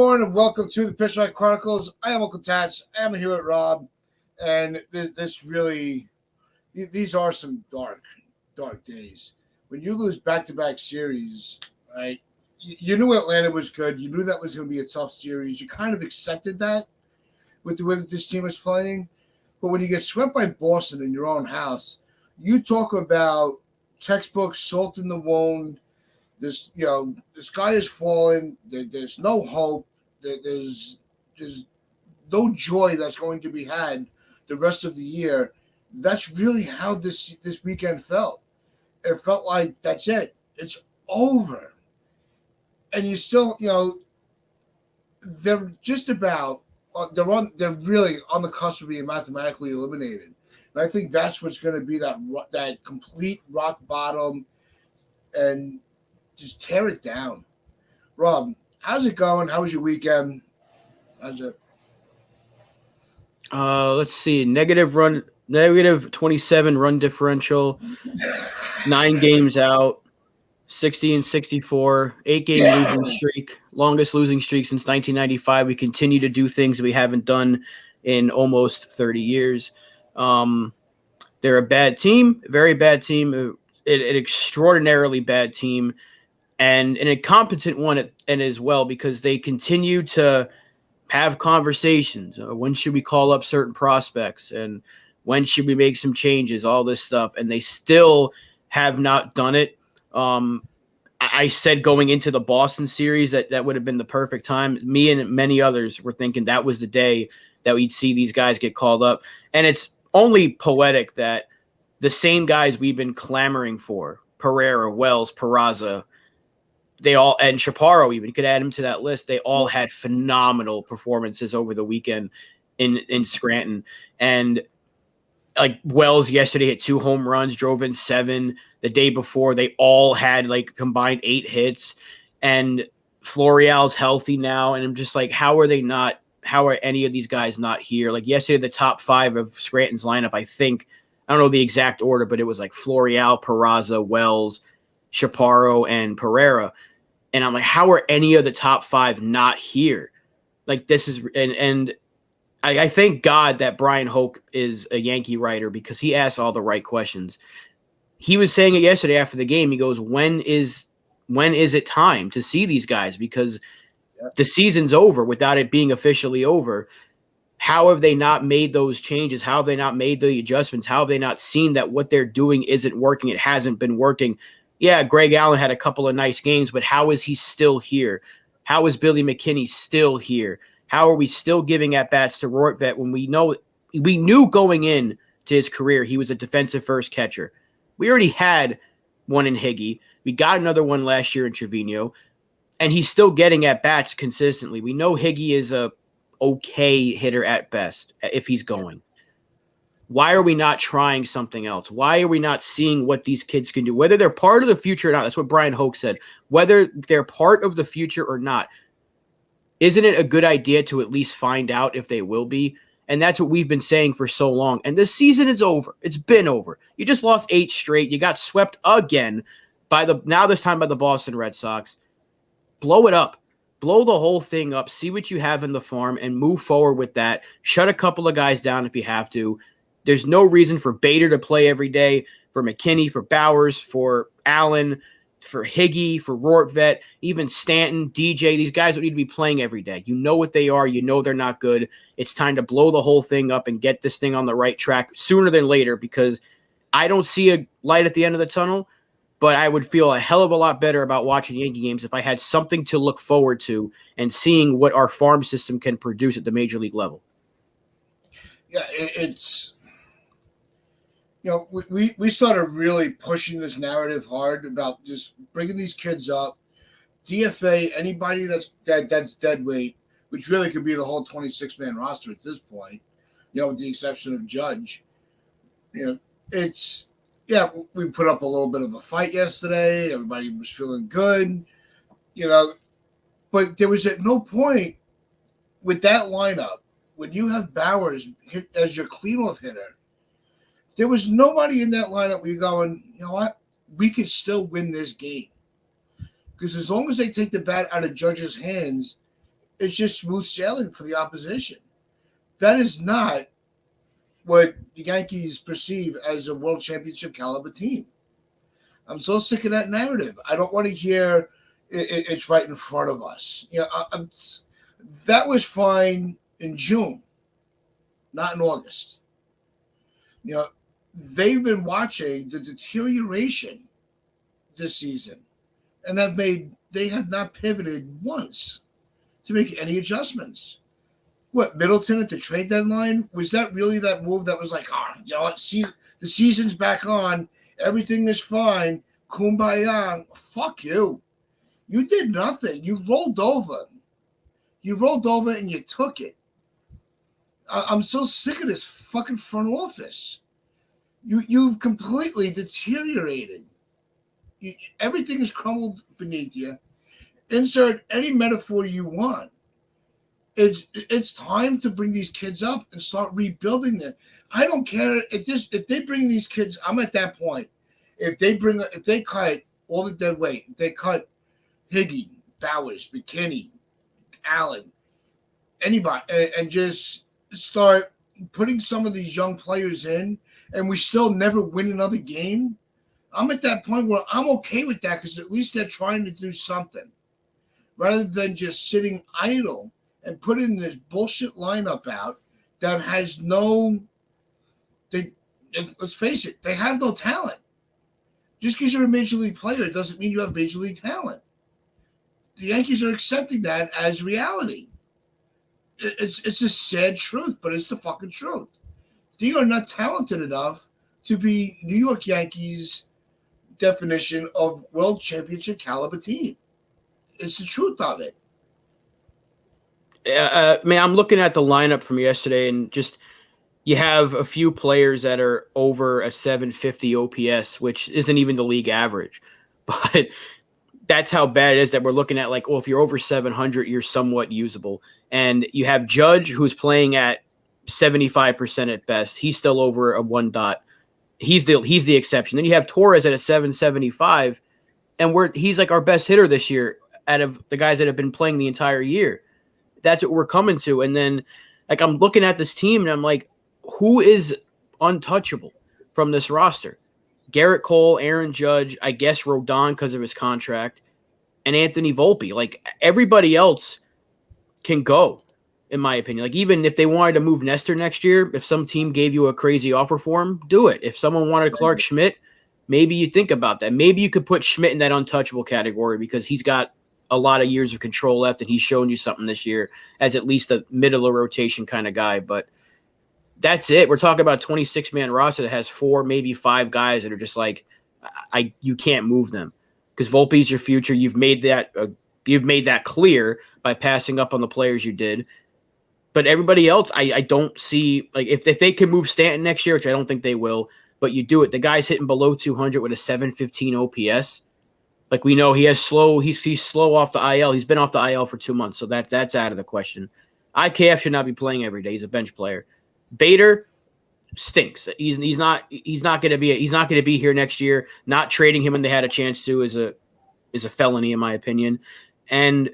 morning and welcome to the Pitchlight Chronicles. I am Uncle Tats. I am here with Rob, and these are some dark days. When you lose back-to-back series, right? You knew Atlanta was good. You knew that was going to be a tough series. You kind of accepted that with the way that this team is playing. But when you get swept by Boston in your own house, you talk about textbook salt in the wound. The sky is falling. There's no hope. There's no joy that's going to be had the rest of the year. That's really how this weekend felt. It felt like that's it. It's over. And you still, they're just about they're really on the cusp of being mathematically eliminated. And I think that's what's going to be that complete rock bottom, and just tear it down. Rob, how's it going? How was your weekend? How's it? Let's see. Negative 27 run differential, 9 games out, 60-64, 8-game losing streak, longest losing streak since 1995. We continue to do things we haven't done in almost 30 years. They're a bad team, very bad team, an extraordinarily bad team, and an incompetent one and as well, because they continue to have conversations. When should we call up certain prospects, and when should we make some changes, all this stuff, and they still have not done it. I said going into the Boston series that would have been the perfect time. Me and many others were thinking that was the day that we'd see these guys get called up. And it's only poetic that the same guys we've been clamoring for, Pereira, Wells, Peraza, they all, and Chaparro even, you could add him to that list. They all had phenomenal performances over the weekend in Scranton. And like Wells yesterday hit 2 home runs, drove in 7. The day before, they all had like combined 8 hits. And Florial's healthy now. And I'm just like, how are any of these guys not here? Like yesterday, the top 5 of Scranton's lineup, I think, I don't know the exact order, but it was like Florial, Peraza, Wells, Chaparro, and Pereira. And I'm like, how are any of the top 5 not here? Like this is, and I thank God that Brian Hoke is a Yankee writer, because he asks all the right questions. He was saying it yesterday after the game. He goes, when is it time to see these guys? Because the season's over without it being officially over. How have they not made those changes? How have they not made the adjustments? How have they not seen that what they're doing isn't working? It hasn't been working. Yeah, Greg Allen had a couple of nice games, but how is he still here? How is Billy McKinney still here? How are we still giving at-bats to Rortvedt when we knew going in to his career he was a defensive first catcher? We already had one in Higgy. We got another one last year in Trevino, and he's still getting at-bats consistently. We know Higgy is a okay hitter at best if he's going. Why are we not trying something else? Why are we not seeing what these kids can do? Whether they're part of the future or not, that's what Brian Hoke said. Whether they're part of the future or not, isn't it a good idea to at least find out if they will be? And that's what we've been saying for so long. And this season is over. It's been over. You just lost 8 straight. You got swept again this time by the Boston Red Sox. Blow it up. Blow the whole thing up. See what you have in the farm and move forward with that. Shut a couple of guys down if you have to. There's no reason for Bader to play every day, for McKinney, for Bowers, for Allen, for Higgy, for Rortvedt, even Stanton, DJ. These guys don't need to be playing every day. You know what they are. You know they're not good. It's time to blow the whole thing up and get this thing on the right track sooner than later, because I don't see a light at the end of the tunnel, but I would feel a hell of a lot better about watching Yankee games if I had something to look forward to and seeing what our farm system can produce at the major league level. Yeah, it's... we started really pushing this narrative hard about just bringing these kids up, DFA anybody that's dead weight, which really could be the whole 26-man roster at this point, with the exception of Judge. We put up a little bit of a fight yesterday. Everybody was feeling good, but there was at no point with that lineup, when you have Bowers as your cleanup hitter, there was nobody in that lineup where you're going, you know what? We could still win this game. Because as long as they take the bat out of Judge's hands, it's just smooth sailing for the opposition. That is not what the Yankees perceive as a world championship caliber team. I'm so sick of that narrative. I don't want to hear it's right in front of us. That was fine in June, not in August. They've been watching the deterioration this season, and they have not pivoted once to make any adjustments. What, Middleton at the trade deadline? Was that really that move that was like, the season's back on, everything is fine, kumbaya? Fuck you. You did nothing. You rolled over. And you took it. I'm so sick of this fucking front office. You've completely deteriorated. Everything is crumbled beneath you. Insert any metaphor you want. It's time to bring these kids up and start rebuilding them. I don't care if they bring these kids. I'm at that point. If they cut all the dead weight, if they cut Higgy, Bowers, McKinney, Allen, anybody, and just start putting some of these young players in, and we still never win another game, I'm at that point where I'm okay with that, because at least they're trying to do something rather than just sitting idle and putting this bullshit lineup out that has let's face it, they have no talent. Just because you're a major league player doesn't mean you have major league talent. The Yankees are accepting that as reality. It's a sad truth, but it's the fucking truth. They are not talented enough to be New York Yankees' definition of world championship caliber team. It's the truth of it. I'm looking at the lineup from yesterday, and just you have a few players that are over a 750 OPS, which isn't even the league average. But that's how bad it is that we're looking at, like, well, if you're over 700, you're somewhat usable. And you have Judge, who's playing at 75% at best. He's still over a 1 dot. He's the exception. Then you have Torres at a 775, and he's like our best hitter this year out of the guys that have been playing the entire year. That's what we're coming to. And then, like, I'm looking at this team, and I'm like, who is untouchable from this roster? Garrett Cole, Aaron Judge, I guess Rodon because of his contract, and Anthony Volpe. Like, everybody else can go, in my opinion. Like, even if they wanted to move Nestor next year, if some team gave you a crazy offer for him, do it. If someone wanted Clark Schmidt, maybe you think about that. Maybe you could put Schmidt in that untouchable category because he's got a lot of years of control left, and he's shown you something this year as at least a middle of rotation kind of guy. But that's it. We're talking about a 26-man roster that has 4, maybe 5 guys that are just like, you can't move them because Volpe's your future. You've made that clear by passing up on the players you did. But everybody else, I don't see, like, if they can move Stanton next year, which I don't think they will, but you do it. The guy's hitting below 200 with a 715 OPS. Like, we know he's slow off the IL. He's been off the IL for 2 months, so that's out of the question. IKF should not be playing every day. He's a bench player. Bader stinks. He's not going to be here next year. Not trading him when they had a chance to is a felony, in my opinion. And,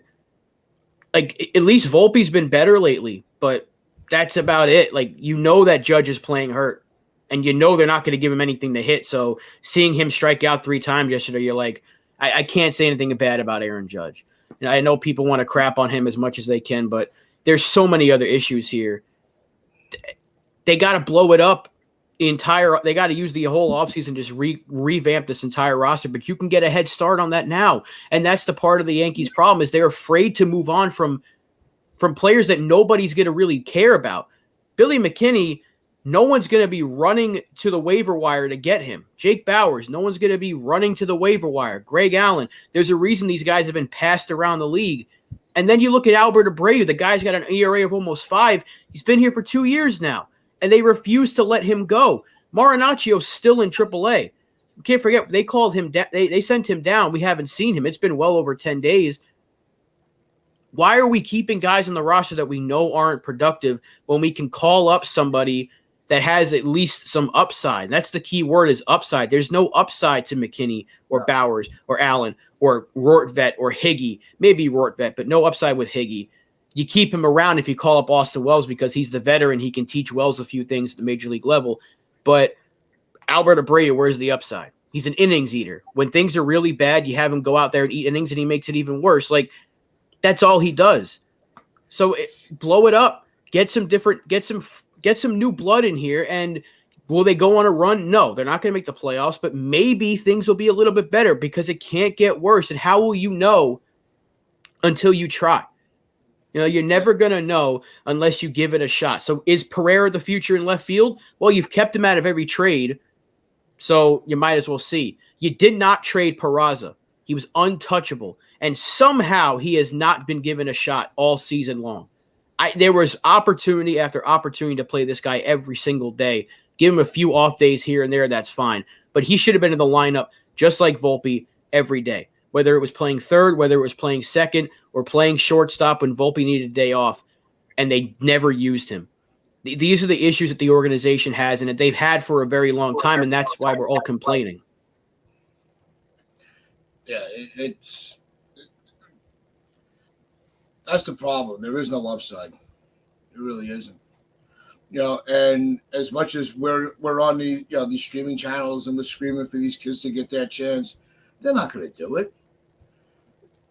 like, at least Volpe's been better lately, but that's about it. Like, that Judge is playing hurt, and they're not going to give him anything to hit. So seeing him strike out 3 times yesterday, you're like, I can't say anything bad about Aaron Judge. And I know people want to crap on him as much as they can, but there's so many other issues here. They got to blow it up. They got to use the whole offseason, just revamp this entire roster, but you can get a head start on that now. And that's the part of the Yankees' problem is they're afraid to move on from players that nobody's going to really care about. Billy McKinney, no one's going to be running to the waiver wire to get him. Jake Bowers, no one's going to be running to the waiver wire. Greg Allen, there's a reason these guys have been passed around the league. And then you look at Albert Abreu, the guy's got an ERA of almost 5. He's been here for 2 years now, and they refuse to let him go. Marinaccio's still in AAA. You can't forget, they called him down. They sent him down. We haven't seen him. It's been well over 10 days. Why are we keeping guys on the roster that we know aren't productive when we can call up somebody that has at least some upside? That's the key word, is upside. There's no upside to McKinney or Bowers or Allen or Rortvet or Higgy. Maybe Rortvet, but no upside with Higgy. you keep him around if you call up Austin Wells because he's the veteran. He can teach Wells a few things at the major league level. But Albert Abreu, where's the upside? He's an innings eater. When things are really bad, you have him go out there and eat innings, and he makes it even worse. Like, that's all he does. So blow it up. Get some new blood in here. And will they go on a run? No, they're not going to make the playoffs, but maybe things will be a little bit better because it can't get worse. And how will you know until you try? You know, you're never going to know unless you give it a shot. So is Pereira the future in left field? Well, you've kept him out of every trade, so you might as well see. You did not trade Peraza. He was untouchable, and somehow he has not been given a shot all season long. There was opportunity after opportunity to play this guy every single day. Give him a few off days here and there, that's fine. But he should have been in the lineup just like Volpe every day. Whether it was playing third, whether it was playing second, or playing shortstop when Volpe needed a day off, and they never used him. These are the issues that the organization has and that they've had for a very long time, and that's why we're all complaining. Yeah, that's the problem. There is no upside. It really isn't. You know, and as much as we're on the these streaming channels and we're screaming for these kids to get that chance, they're not going to do it.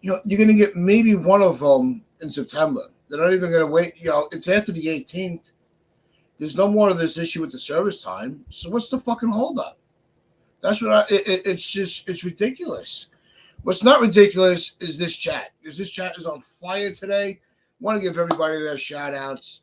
You know, you're going to get maybe one of them in September. They're not even going to wait. You know, it's after the 18th. There's no more of this issue with the service time. So what's the fucking holdup? That's what it's ridiculous. What's not ridiculous is this chat. Because this chat is on fire today. Want to give everybody their shout outs.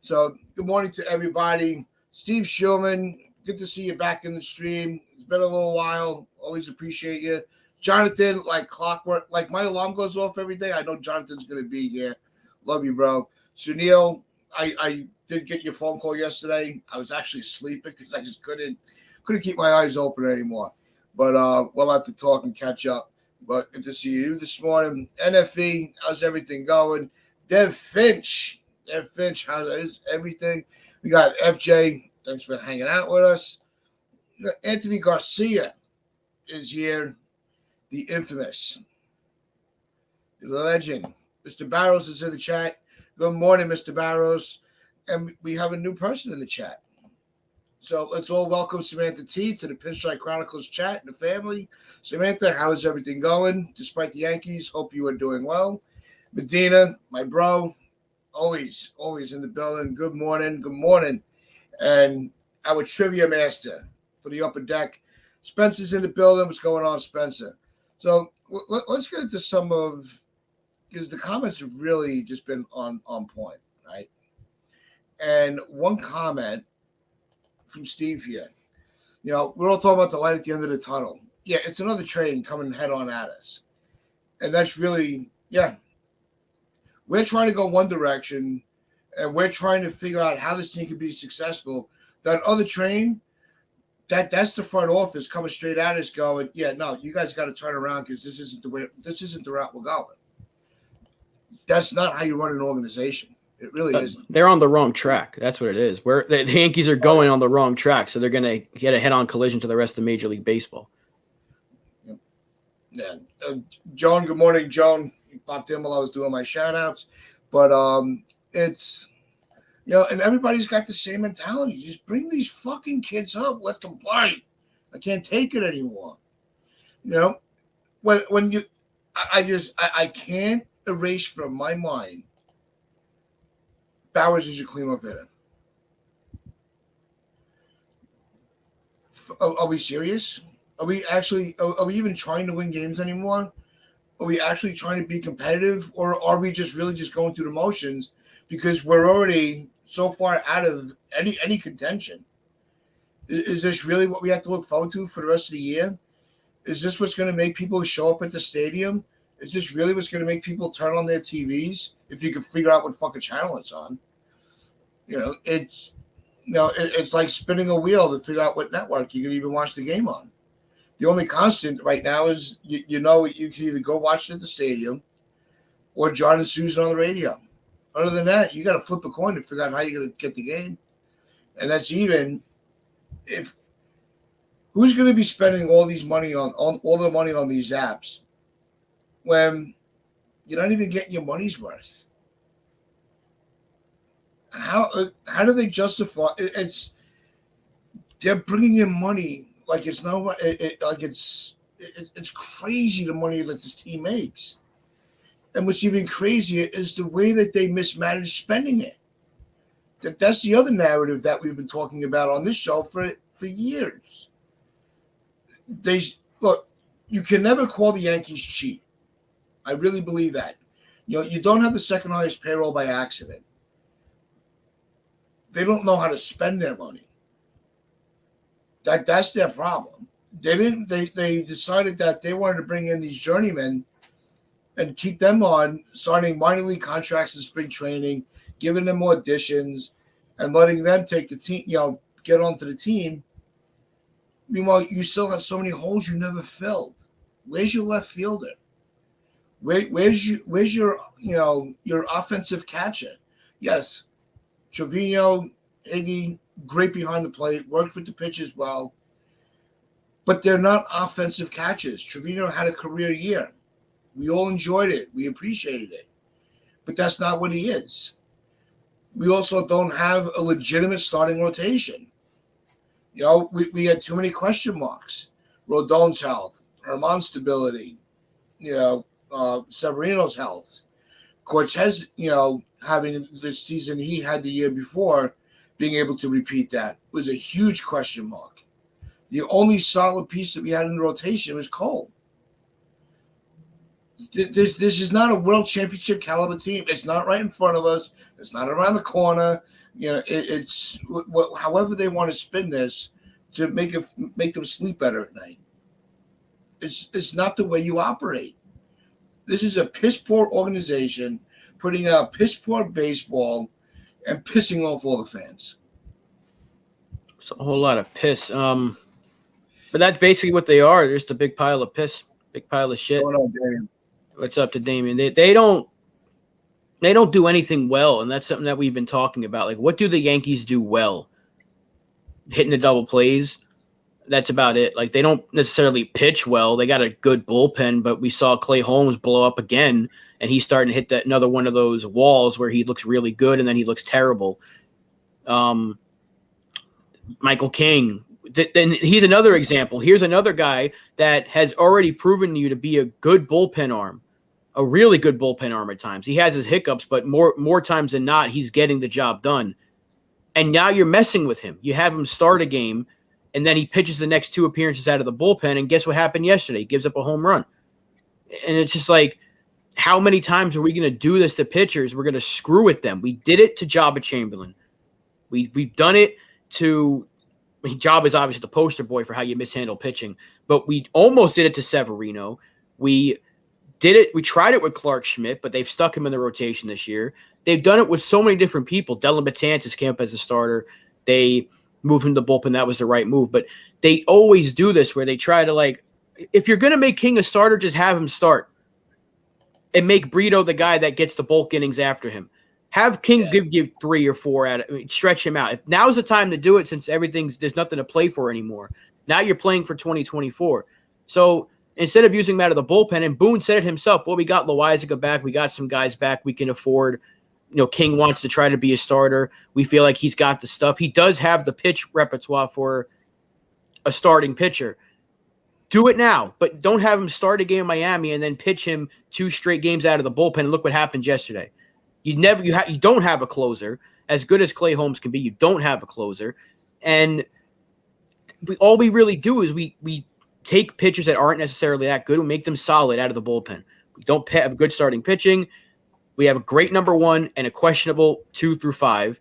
So good morning to everybody. Steve Schulman, good to see you back in the stream. It's been a little while. Always appreciate you. Jonathan, like clockwork, like my alarm goes off every day. I know Jonathan's going to be here. Love you, bro. Sunil, I did get your phone call yesterday. I was actually sleeping because I just couldn't keep my eyes open anymore. But we'll have to talk and catch up. But good to see you this morning. NFE, how's everything going? Dev Finch, how's everything? We got FJ. Thanks for hanging out with us. Anthony Garcia is here. The infamous, the legend. Mr. Barrows is in the chat. Good morning, Mr. Barrows. And we have a new person in the chat. So let's all welcome Samantha T to the Pinstripe Chronicles chat and the family. Samantha, how is everything going? Despite the Yankees, hope you are doing well. Medina, my bro, always in the building. Good morning. And our trivia master for the upper deck, Spencer's in the building. What's going on, Spencer? So let's get into some of, because the comments have really just been on point, right? And one comment from Steve here. You know, we're all talking about the light at the end of the tunnel. Yeah, it's another train coming head on at us. And that's really, yeah. We're trying to go one direction, and we're trying to figure out how this team can be successful. That other train, that's the front office coming straight at us going, yeah, no, you guys got to turn around because this isn't the route we're going. That's not how you run an organization. It really isn't. They're on the wrong track. That's what it is. Where the Yankees are going on the wrong track, so they're going to get a head-on collision to the rest of Major League Baseball. Yeah. Joan, good morning, Joan. You popped in while I was doing my shout-outs. But it's, you know, and everybody's got the same mentality. Just bring these fucking kids up. Let them play. I can't take it anymore. You know, when you, I can't erase from my mind Bowers is your cleanup hitter. Are we serious? Are we even trying to win games anymore? Are we actually trying to be competitive, or are we just really just going through the motions because we're already so far out of any contention? Is this really what we have to look forward to for the rest of the year? Is this what's going to make people show up at the stadium? Is this really what's going to make people turn on their TVs if you can figure out what fucking channel it's on? You know, it's like spinning a wheel to figure out what network you can even watch the game on. The only constant right now is you can either go watch it at the stadium or John and Susan on the radio. Other than that, you got to flip a coin to figure out how you're going to get the game. And that's even if who's going to be spending all these money on all the money on these apps when you're not even getting your money's worth. how do they justify it's they're bringing in money like it's no like it's crazy the money that this team makes. And what's even crazier is the way that they mismanage spending it. That's the other narrative that we've been talking about on this show for years. They look, you can never call the Yankees cheap. I really believe that. You don't have the second highest payroll by accident. They don't know how to spend their money. That's their problem. They decided that they wanted to bring in these journeymen and keep them on, signing minor league contracts in spring training, giving them auditions, and letting them take the team, get onto the team. Meanwhile, you still have so many holes you never filled. Where's your left fielder? Where's your your offensive catcher? Yes, Trevino, Iggy, great behind the plate, worked with the pitchers well, but they're not offensive catchers. Trevino had a career year. We all enjoyed it. We appreciated it. But that's not what he is. We also don't have a legitimate starting rotation. We had too many question marks. Rodon's health, Herman's stability, Severino's health. Cortez, having this season he had the year before, being able to repeat that was a huge question mark. The only solid piece that we had in the rotation was Cole. This is not a world championship caliber team. It's not right in front of us. It's not around the corner. It's however they want to spin this to make them sleep better at night. It's not the way you operate. This is a piss poor organization putting out piss poor baseball and pissing off all the fans. It's a whole lot of piss. But that's basically what they are. They're just a big pile of piss, big pile of shit. What's up to Damien? They don't do anything well, and that's something that we've been talking about. Like, what do the Yankees do well? Hitting the double plays. That's about it. Like, they don't necessarily pitch well. They got a good bullpen, but we saw Clay Holmes blow up again, and he's starting to hit another one of those walls where he looks really good and then he looks terrible. Michael King. Then he's another example. Here's another guy that has already proven to you to be a good bullpen arm, a really good bullpen arm at times. He has his hiccups, but more times than not, he's getting the job done. And now you're messing with him. You have him start a game, and then he pitches the next two appearances out of the bullpen, and guess what happened yesterday? He gives up a home run. And it's just like, how many times are we going to do this to pitchers? We're going to screw with them. We did it to Jabba Chamberlain. We've done it to – Job is obviously the poster boy for how you mishandle pitching, but we almost did it to Severino. We did it. We tried it with Clark Schmidt, but they've stuck him in the rotation this year. They've done it with so many different people. Dylan Betances came up as a starter. They moved him to the bullpen. That was the right move, but they always do this where they try to, like, if you're going to make King a starter, just have him start and make Brito the guy that gets the bulk innings after him. Have King give you 3 or 4 stretch him out. Now's the time to do it since there's nothing to play for anymore. Now you're playing for 2024. So instead of using him out of the bullpen, and Boone said it himself, well, we got Loizaga back. We got some guys back we can afford. King wants to try to be a starter. We feel like he's got the stuff. He does have the pitch repertoire for a starting pitcher. Do it now, but don't have him start a game in Miami and then pitch him 2 straight games out of the bullpen. And look what happened yesterday. You don't have a closer. As good as Clay Holmes can be, you don't have a closer. And all we really do is we take pitchers that aren't necessarily that good and make them solid out of the bullpen. We don't have good starting pitching. We have a great number 1 and a questionable 2 through 5.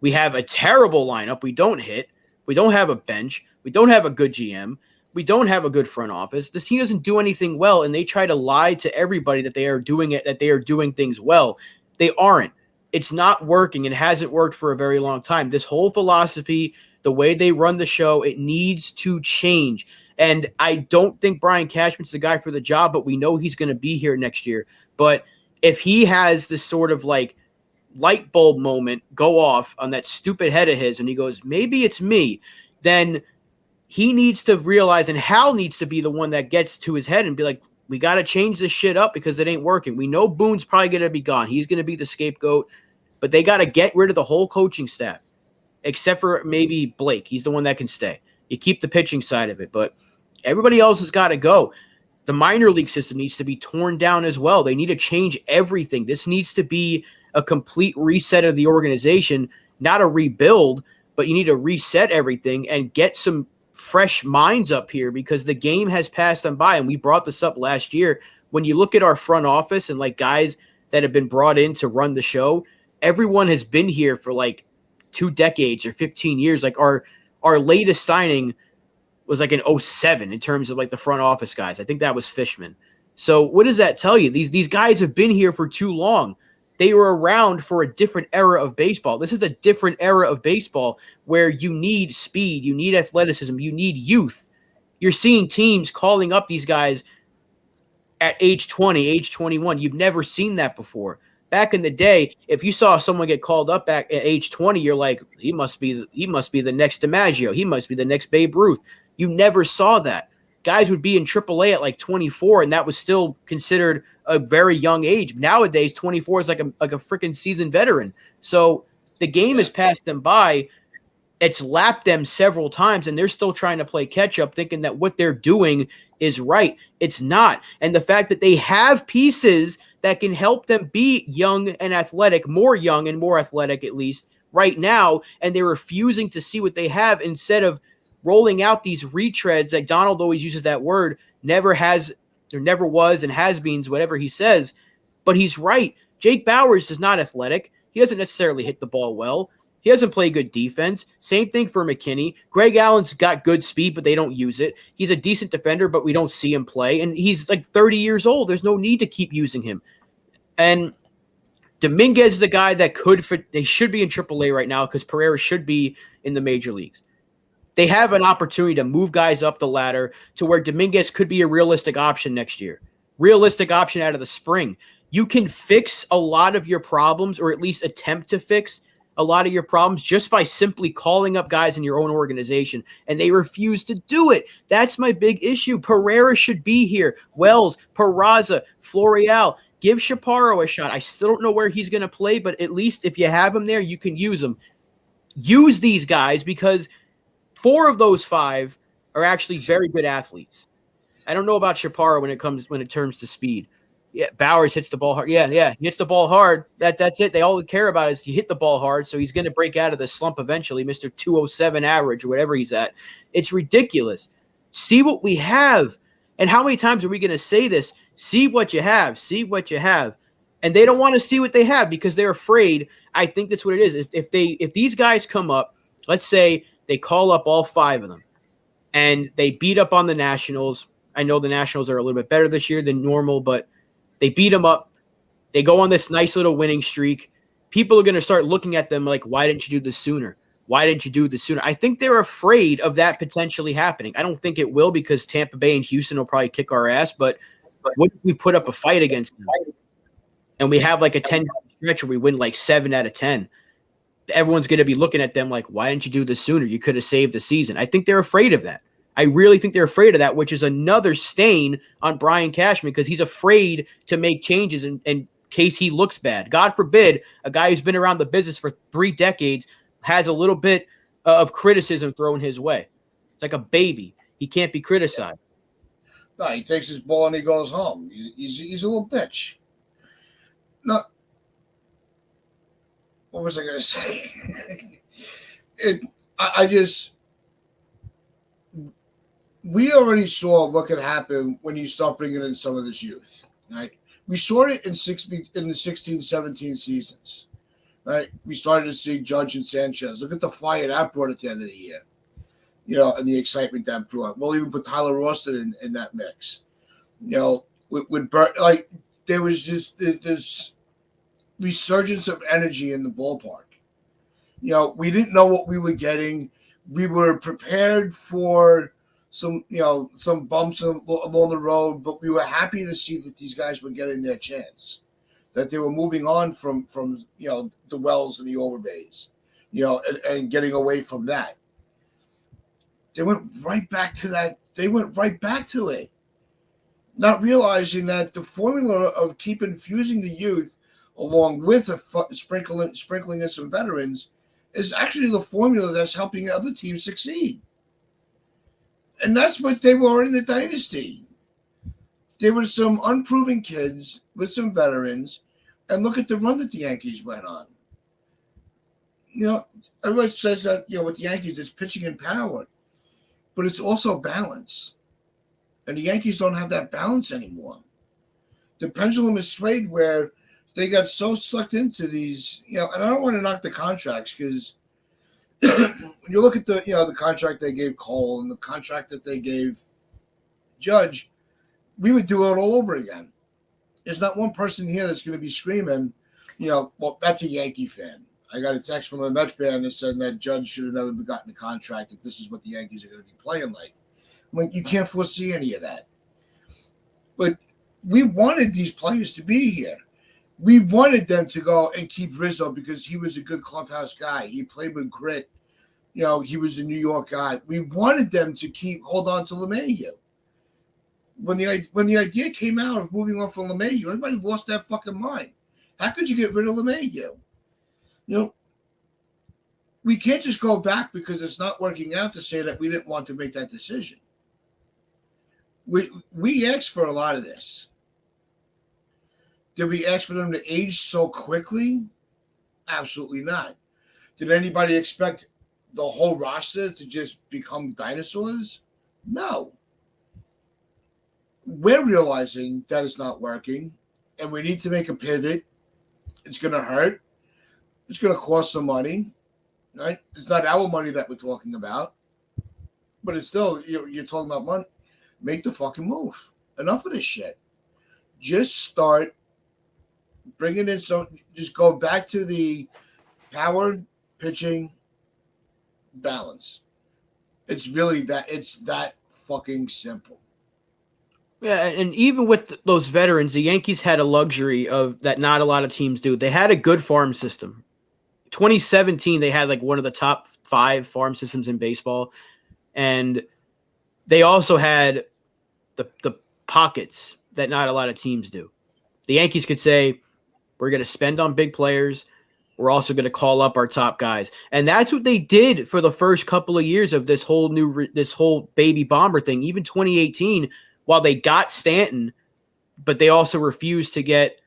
We have a terrible lineup. We don't hit. We don't have a bench. We don't have a good GM. We don't have a good front office. This team doesn't do anything well, and they try to lie to everybody that they are doing it, that they are doing things well. They aren't. It's not working. It hasn't worked for a very long time. This whole philosophy, the way they run the show, it needs to change. And I don't think Brian Cashman's the guy for the job, but we know he's going to be here next year. But if he has this sort of like light bulb moment go off on that stupid head of his and he goes, maybe it's me, then he needs to realize, and Hal needs to be the one that gets to his head and be like, we got to change this shit up because it ain't working. We know Boone's probably going to be gone. He's going to be the scapegoat. but they got to get rid of the whole coaching staff, except for maybe Blake. He's the one that can stay. You keep the pitching side of it, but everybody else has got to go. The minor league system needs to be torn down as well. They need to change everything. This needs to be a complete reset of the organization, not a rebuild, but you need to reset everything and get some fresh minds up here because the game has passed them by. And we brought this up last year. When you look at our front office and like guys that have been brought in to run the show, everyone has been here for like 2 decades or 15 years. Like our latest signing was like in 07 in terms of like the front office guys. I think that was Fishman. So what does that tell you? These guys have been here for too long. They were around for a different era of baseball. This is a different era of baseball where you need speed, you need athleticism, you need youth. You're seeing teams calling up these guys at age 20, age 21. You've never seen that before. Back in the day, if you saw someone get called up at age 20, you're like, he must be the next DiMaggio. He must be the next Babe Ruth. You never saw that. Guys would be in AAA at like 24, and that was still considered a very young age. Nowadays, 24 is like a freaking seasoned veteran. So the game has passed them by. It's lapped them several times, and they're still trying to play catch up, thinking that what they're doing is right. It's not. And the fact that they have pieces that can help them be young and athletic, more young and more athletic at least right now, and they're refusing to see what they have instead of rolling out these retreads, like Donald always uses that word, never has, or never was, and has-beens, whatever he says. But he's right. Jake Bauers is not athletic. He doesn't necessarily hit the ball well. He doesn't play good defense. Same thing for McKinney. Greg Allen's got good speed, but they don't use it. He's a decent defender, but we don't see him play. And he's like 30 years old. There's no need to keep using him. And Dominguez is the guy that they should be in AAA right now because Pereira should be in the major leagues. They have an opportunity to move guys up the ladder to where Dominguez could be a realistic option next year. Realistic option out of the spring. You can fix a lot of your problems, or at least attempt to fix a lot of your problems just by simply calling up guys in your own organization, and they refuse to do it. That's my big issue. Pereira should be here. Wells, Peraza, Florial. Give Chaparro a shot. I still don't know where he's going to play, but at least if you have him there, you can use him. Use these guys because 4 of those 5 are actually very good athletes. I don't know about Chaparro when it turns to speed. Yeah, Bauers hits the ball hard. Yeah, he hits the ball hard. That's it. They all care about is you hit the ball hard, so he's going to break out of the slump eventually, Mr. 207 average or whatever he's at. It's ridiculous. See what we have. And how many times are we going to say this? See what you have. See what you have. And they don't want to see what they have because they're afraid. I think that's what it is. If these guys come up, let's say they call up all 5 of them and they beat up on the Nationals. I know the Nationals are a little bit better this year than normal, but they beat them up. They go on this nice little winning streak. People are going to start looking at them like, why didn't you do this sooner? Why didn't you do this sooner? I think they're afraid of that potentially happening. I don't think it will because Tampa Bay and Houston will probably kick our ass, but what if we put up a fight against them and we have like a 10 stretch where we win like 7 out of 10? Everyone's going to be looking at them like, why didn't you do this sooner? You could have saved the season. I think they're afraid of that. I really think they're afraid of that, which is another stain on Brian Cashman because he's afraid to make changes in case he looks bad. God forbid a guy who's been around the business for 3 decades has a little bit of criticism thrown his way. It's like a baby. He can't be criticized. No, he takes his ball and he goes home. He's a little bitch. No, what was I going to say? We already saw what could happen when you start bringing in some of this youth, right? We saw it in the 16-17 seasons, right? We started to see Judge and Sanchez. Look at the fire that brought at the end of the year, and the excitement that brought. We'll even put Tyler Austin in that mix, with Bert. Like there was just this resurgence of energy in the ballpark. We didn't know what we were getting. We were prepared for some bumps along the road, but we were happy to see that these guys were getting their chance, that they were moving on from the Wells and the Overbays, and getting away from that. They went right back to that. They went right back to it, not realizing that the formula of keep infusing the youth along with sprinkling in some veterans, is actually the formula that's helping other teams succeed. And that's what they were in the dynasty. There were some unproven kids with some veterans, and look at the run that the Yankees went on. Everybody says that, with the Yankees, it's pitching and power, but it's also balance. And the Yankees don't have that balance anymore. The pendulum is swayed where they got so sucked into these, and I don't want to knock the contracts because when you look at the contract they gave Cole and the contract that they gave Judge, we would do it all over again. There's not one person here that's going to be screaming, well, that's a Yankee fan. I got a text from a Met fan that said that Judge should have never gotten a contract if this is what the Yankees are going to be playing like. I'm like, you can't foresee any of that. But we wanted these players to be here. We wanted them to go and keep Rizzo because he was a good clubhouse guy. He played with grit. He was a New York guy. We wanted them to hold on to LeMahieu. When the idea came out of moving on from LeMahieu, everybody lost their fucking mind. How could you get rid of LeMahieu? We can't just go back because it's not working out to say that we didn't want to make that decision. We asked for a lot of this. Did we ask for them to age so quickly? Absolutely not. Did anybody expect the whole roster to just become dinosaurs? No. We're realizing that it's not working, and we need to make a pivot. It's going to hurt. It's going to cost some money. Right? It's not our money that we're talking about, but it's still, you're talking about money. Make the fucking move. Enough of this shit. Just start bringing in just go back to the power, pitching, balance. It's that fucking simple. Yeah, and even with those veterans, the Yankees had a luxury of that not a lot of teams do. They had a good farm system. 2017, they had like one of the top 5 farm systems in baseball, and they also had the pockets that not a lot of teams do. The Yankees could say, we're going to spend on big players. We're also going to call up our top guys. And that's what they did for the first couple of years of this whole baby bomber thing. Even 2018, while they got Stanton, but they also refused to get,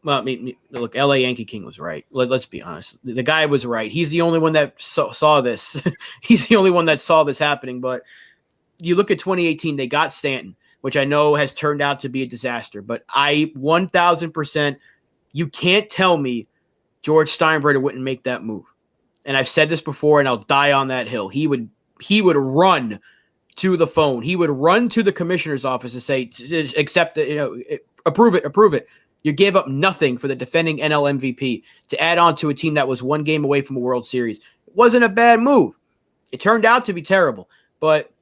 well, I mean, look, LA Yankee King was right. Let's be honest. The guy was right. He's the only one that saw this. He's the only one that saw this happening. But you look at 2018, they got Stanton, which I know has turned out to be a disaster. But 1,000%, you can't tell me George Steinbrenner wouldn't make that move. And I've said this before, and I'll die on that hill. He would run to the phone. He would run to the commissioner's office and say, accept it, approve it. You gave up nothing for the defending NL MVP to add on to a team that was one game away from a World Series. It wasn't a bad move. It turned out to be terrible. But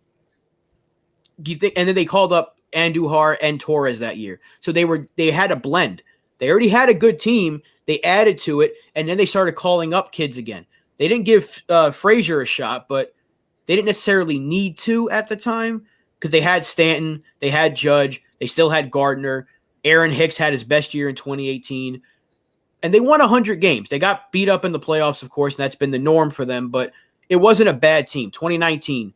do you think? And then they called up Andujar and Torres that year. So they had a blend. They already had a good team. They added to it, and then they started calling up kids again. They didn't give Frazier a shot, but they didn't necessarily need to at the time because they had Stanton, they had Judge, they still had Gardner. Aaron Hicks had his best year in 2018, and they won 100 games. They got beat up in the playoffs, of course, and that's been the norm for them, but it wasn't a bad team. 2019,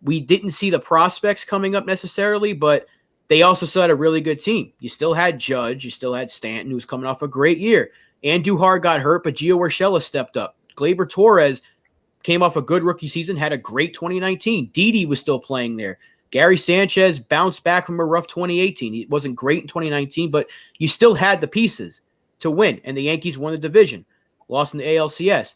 we didn't see the prospects coming up necessarily, but they also still had a really good team. You still had Judge, you still had Stanton, who was coming off a great year. Andujar got hurt, but Gio Urshela stepped up. Gleyber Torres came off a good rookie season, had a great 2019. Didi was still playing there. Gary Sanchez bounced back from a rough 2018. He wasn't great in 2019, but you still had the pieces to win, and the Yankees won the division, lost in the ALCS.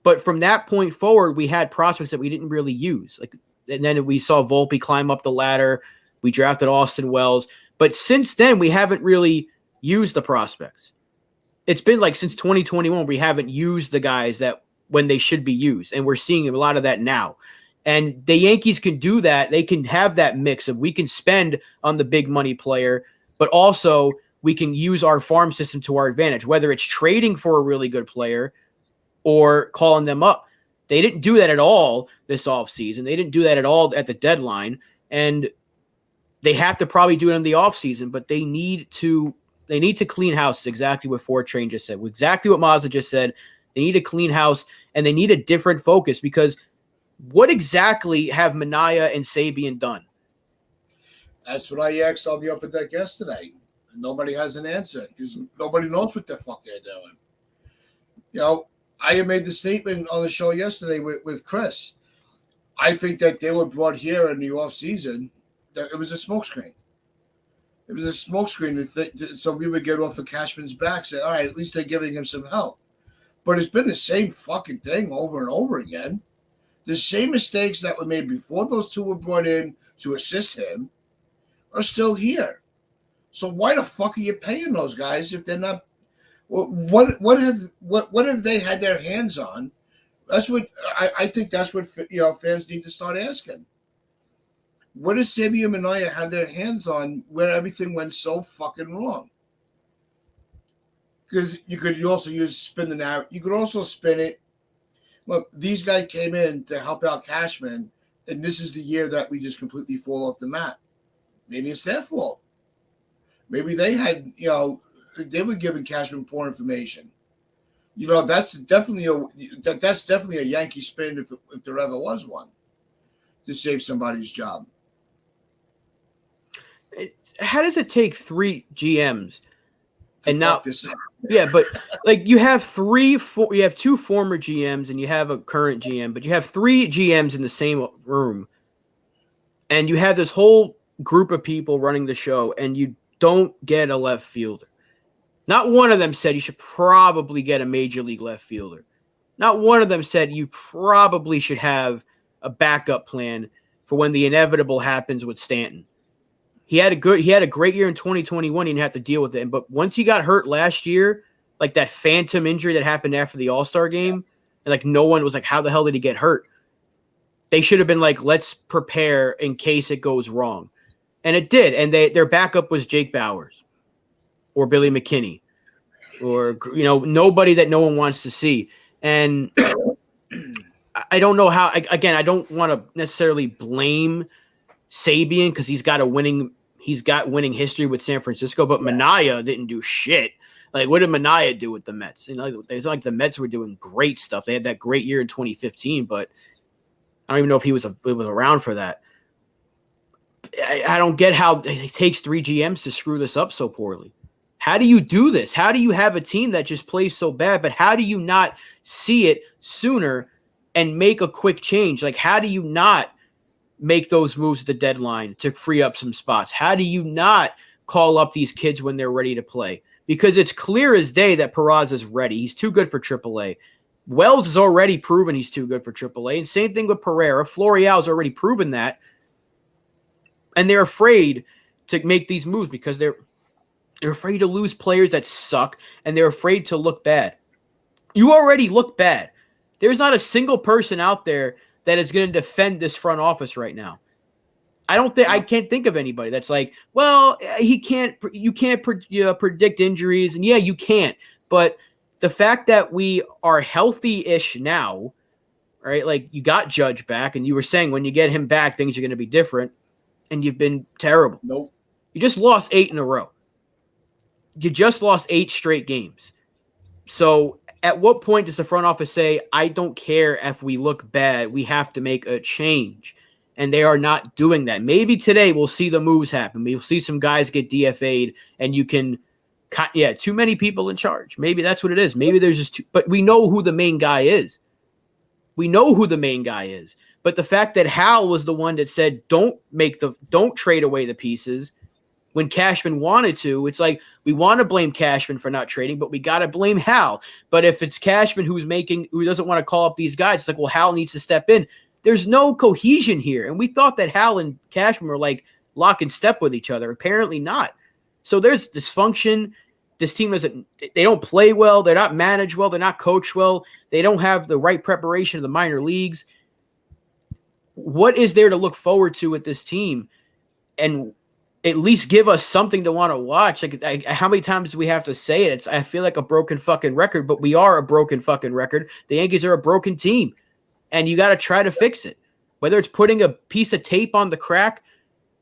But from that point forward, we had prospects that we didn't really use. And then we saw Volpe climb up the ladder. We drafted Austin Wells. But since then, we haven't really used the prospects. It's been like since 2021, we haven't used the guys that when they should be used. And we're seeing a lot of that now. And the Yankees can do that. They can have that mix of we can spend on the big money player, but also we can use our farm system to our advantage, whether it's trading for a really good player or calling them up. They didn't do that at all this offseason. They didn't do that at all at the deadline. And they have to probably do it in the offseason, but they need to They need to clean house. Is exactly what Ford Train just said. Exactly what Mazda just said. They need a clean house, and they need a different focus because what exactly have Minaya and Sabian done? That's what I asked on the upper deck yesterday. Nobody has an answer because nobody knows what the fuck they're doing. You know, I had made the statement on the show yesterday with Chris. I think that they were brought here in the off season. That it was a smokescreen. It was a smokescreen so we would get off of Cashman's back. Say, all right, at least they're giving him some help. But it's been the same fucking thing over and over again. The same mistakes that were made before those two were brought in to assist him are still here. So why the fuck are you paying those guys if they're not? What have they had their hands on? That's what I think. That's what fans need to start asking. What does Sabian Minaya have their hands on where everything went so fucking wrong? Because you could also spin the narrative. You could also spin it. Look, these guys came in to help out Cashman, and this is the year that we just completely fall off the map. Maybe it's their fault. Maybe they had, they were giving Cashman poor information. That's definitely a Yankee spin if there ever was one to save somebody's job. How does it take 3 GMs and now? This Yeah, but like you have you have 2 former GMs and you have a current GM, but you have 3 GMs in the same room, and you have this whole group of people running the show, and you don't get a left fielder. Not one of them said you should probably get a major league left fielder. Not one of them said you probably should have a backup plan for when the inevitable happens with Stanton. He had a great year in 2021. He didn't have to deal with it. But once he got hurt last year, like that phantom injury that happened after the All-Star game, and like no one was like, how the hell did he get hurt? They should have been like, let's prepare in case it goes wrong. And it did. And their backup was Jake Bauers or Billy McKinney or, nobody that no one wants to see. And I don't know how, again, I don't want to necessarily blame Sabian because he's got winning history with San Francisco, but Minaya didn't do shit. Like, what did Minaya do with the Mets? It's like the Mets were doing great stuff. They had that great year in 2015, but I don't even know if he was around for that. I don't get how it takes 3 GMs to screw this up so poorly. How do you do this? How do you have a team that just plays so bad, but how do you not see it sooner and make a quick change? Like, how do you not make those moves at the deadline to free up some spots? How do you not call up these kids when they're ready to play? Because it's clear as day that Peraza is ready. He's too good for AAA. Wells has already proven he's too good for AAA. And same thing with Pereira. Florial's already proven that. And they're afraid to make these moves because they're afraid to lose players that suck, and they're afraid to look bad. You already look bad. There's not a single person out there that is going to defend this front office right now. I can't think of anybody that's like, well, you can't predict injuries. And yeah, you can't. But the fact that we are healthy-ish now, right? Like, you got Judge back, and you were saying when you get him back, things are going to be different. And you've been terrible. Nope. You just lost 8 in a row. You just lost 8 straight games. So at what point does the front office say, I don't care if we look bad, we have to make a change? And they are not doing that. Maybe today we'll see the moves happen. We'll see some guys get DFA'd, and you can too many people in charge. Maybe that's what it is. Maybe there's just but we know who the main guy is. But the fact that Hal was the one that said, don't trade away the pieces when Cashman wanted to, it's like, we want to blame Cashman for not trading, but we got to blame Hal. But if it's Cashman who doesn't want to call up these guys, it's like, well, Hal needs to step in. There's no cohesion here. And we thought that Hal and Cashman were like lock and step with each other. Apparently not. So there's dysfunction. This team they don't play well. They're not managed well. They're not coached well. They don't have the right preparation of the minor leagues. What is there to look forward to with this team? And at least give us something to want to watch. Like, how many times do we have to say it? I feel like a broken fucking record, but we are a broken fucking record. The Yankees are a broken team, and you got to try to fix it. Whether it's putting a piece of tape on the crack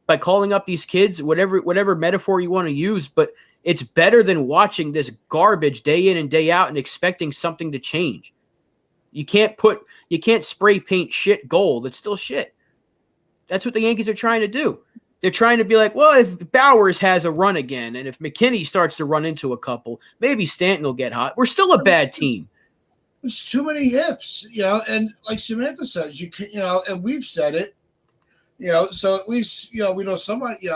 by calling up these kids, whatever metaphor you want to use, but It's better than watching this garbage day in and day out and expecting something to change. You can't spray paint shit gold. It's still shit. That's what the Yankees are trying to do. They're trying to be like, well, if Bowers has a run again, and if McKinney starts to run into a couple, maybe Stanton will get hot. We're still a bad team. There's too many ifs, and like Samantha says, you can, and we've said it, so at least, we know somebody,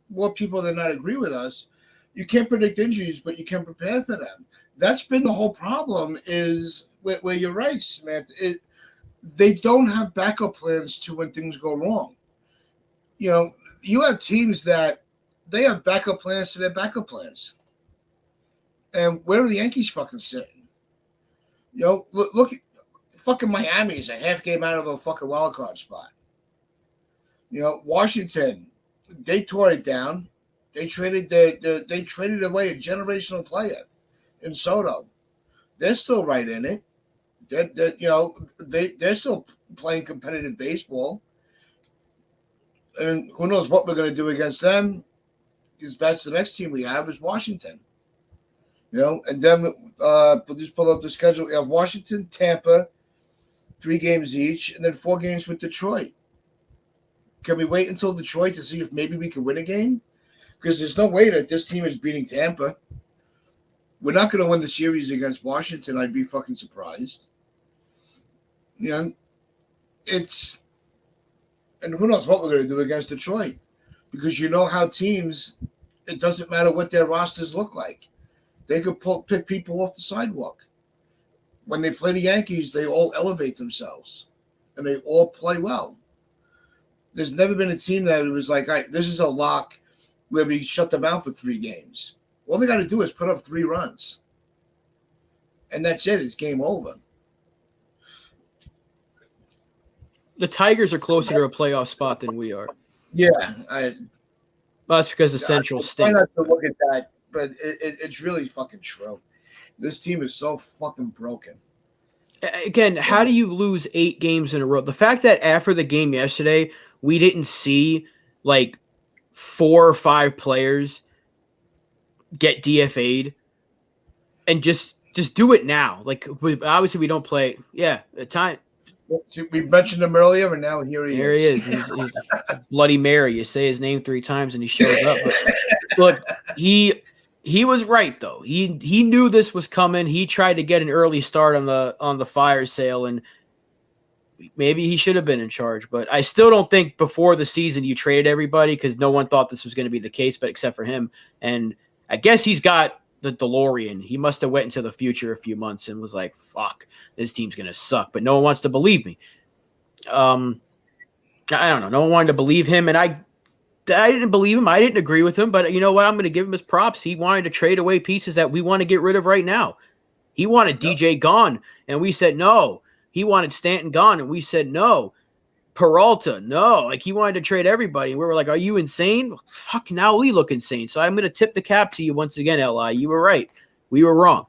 more people than not agree with us. You can't predict injuries, but you can prepare for them. That's been the whole problem is where you're right, Samantha. They don't have backup plans to when things go wrong. You have teams that they have backup plans to their backup plans. And where are the Yankees fucking sitting? Look, fucking Miami is a half game out of a fucking wild card spot. Washington, they tore it down. They traded away a generational player in Soto. They're still right in it. They're still playing competitive baseball. And who knows what we're going to do against them? Because that's the next team we have is Washington. And then just pull up the schedule. We have Washington, Tampa, 3 games each, and then 4 games with Detroit. Can we wait until Detroit to see if maybe we can win a game? Because there's no way that this team is beating Tampa. We're not going to win the series against Washington. I'd be fucking surprised. And who knows what we're going to do against Detroit? Because how teams, it doesn't matter what their rosters look like. They could pick people off the sidewalk. When they play the Yankees, they all elevate themselves. And they all play well. There's never been a team that it was like, all right, this is a lock where we shut them out for 3 games. All they got to do is put up 3 runs. And that's it. It's game over. The Tigers are closer to a playoff spot than we are. Yeah. Well, that's because the Central State. stinks. I not to look at that, but it's really fucking true. This team is so fucking broken. Again, how do you lose 8 games in a row? The fact that after the game yesterday, we didn't see like 4 or 5 players get DFA'd and just do it now. Like obviously we don't play. Yeah, at time. We mentioned him earlier, and now here he is. He's Bloody Mary. You say his name 3 times, and he shows up. But look, he was right though. He knew this was coming. He tried to get an early start on the fire sale, and maybe he should have been in charge. But I still don't think before the season you traded everybody because no one thought this was going to be the case, but except for him. And I guess he's got the DeLorean. He must have went into the future a few months and was like, fuck, this team's going to suck. But no one wants to believe me. I don't know. No one wanted to believe him. And I didn't believe him. I didn't agree with him. But you know what? I'm going to give him his props. He wanted to trade away pieces that we want to get rid of right now. He wanted DJ gone, and we said no. He wanted Stanton gone, and we said no. Peralta, no. Like, he wanted to trade everybody. And we were like, are you insane? Fuck, now we look insane. So I'm going to tip the cap to you once again, Li. You were right. We were wrong.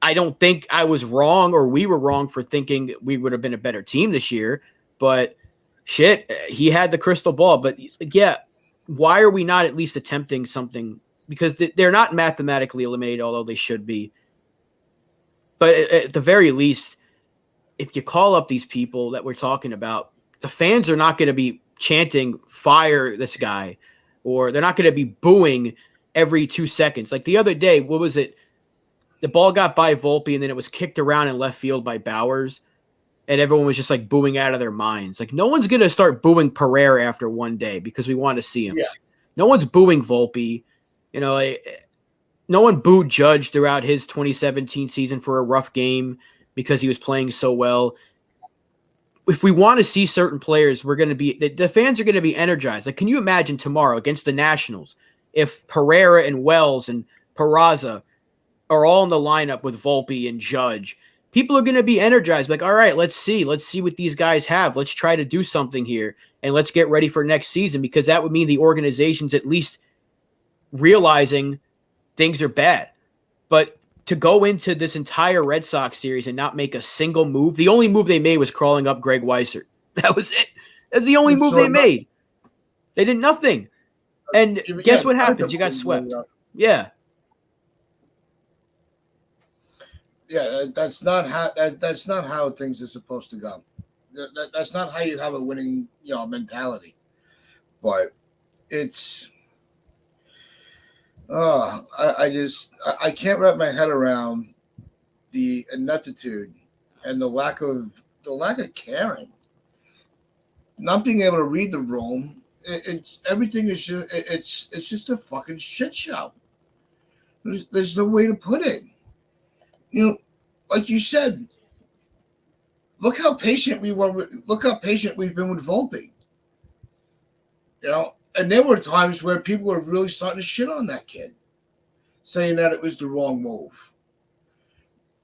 I don't think I was wrong or we were wrong for thinking we would have been a better team this year. But shit, he had the crystal ball. But yeah, why are we not at least attempting something? Because they're not mathematically eliminated, although they should be. But at the very least, if you call up these people that we're talking about, the fans are not going to be chanting, fire this guy, or they're not going to be booing every 2 seconds. Like the other day, what was it? The ball got by Volpe, and then it was kicked around in left field by Bowers, and everyone was just like booing out of their minds. Like no one's going to start booing Pereira after one day because we want to see him. Yeah. No one's booing Volpe. No one booed Judge throughout his 2017 season for a rough game because he was playing so well. If we want to see certain players, we're going to be the fans are going to be energized. Like, can you imagine tomorrow against the Nationals if Pereira and Wells and Peraza are all in the lineup with Volpe and Judge? People are going to be energized. Like, all right, let's see what these guys have. Let's try to do something here, and let's get ready for next season because that would mean the organization's at least realizing things are bad. But to go into this entire Red Sox series and not make a single move, the only move they made was crawling up Greg Weissert. That was it. That's the only move they made. They did nothing. And guess what happens? You got swept. Yeah. Yeah, that's not how things are supposed to go. That's not how you have a winning, mentality. But it's, I can't wrap my head around the ineptitude and the lack of caring, not being able to read the room. It's everything is just it's just a fucking shit show. There's no way to put it. You know, like you said, look how patient we were. Look how patient we've been with Volpe. And there were times where people were really starting to shit on that kid, saying that it was the wrong move.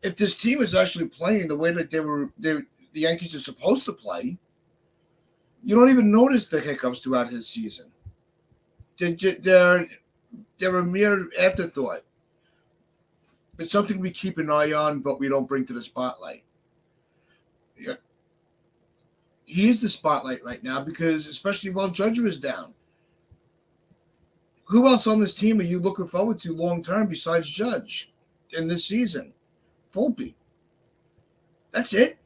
If this team is actually playing the way that the Yankees are supposed to play, you don't even notice the hiccups throughout his season. They're a mere afterthought. It's something we keep an eye on, but we don't bring to the spotlight. Yeah. He is the spotlight right now because, especially while Judge was down, who else on this team are you looking forward to long term besides Judge in this season? Volpe. That's it.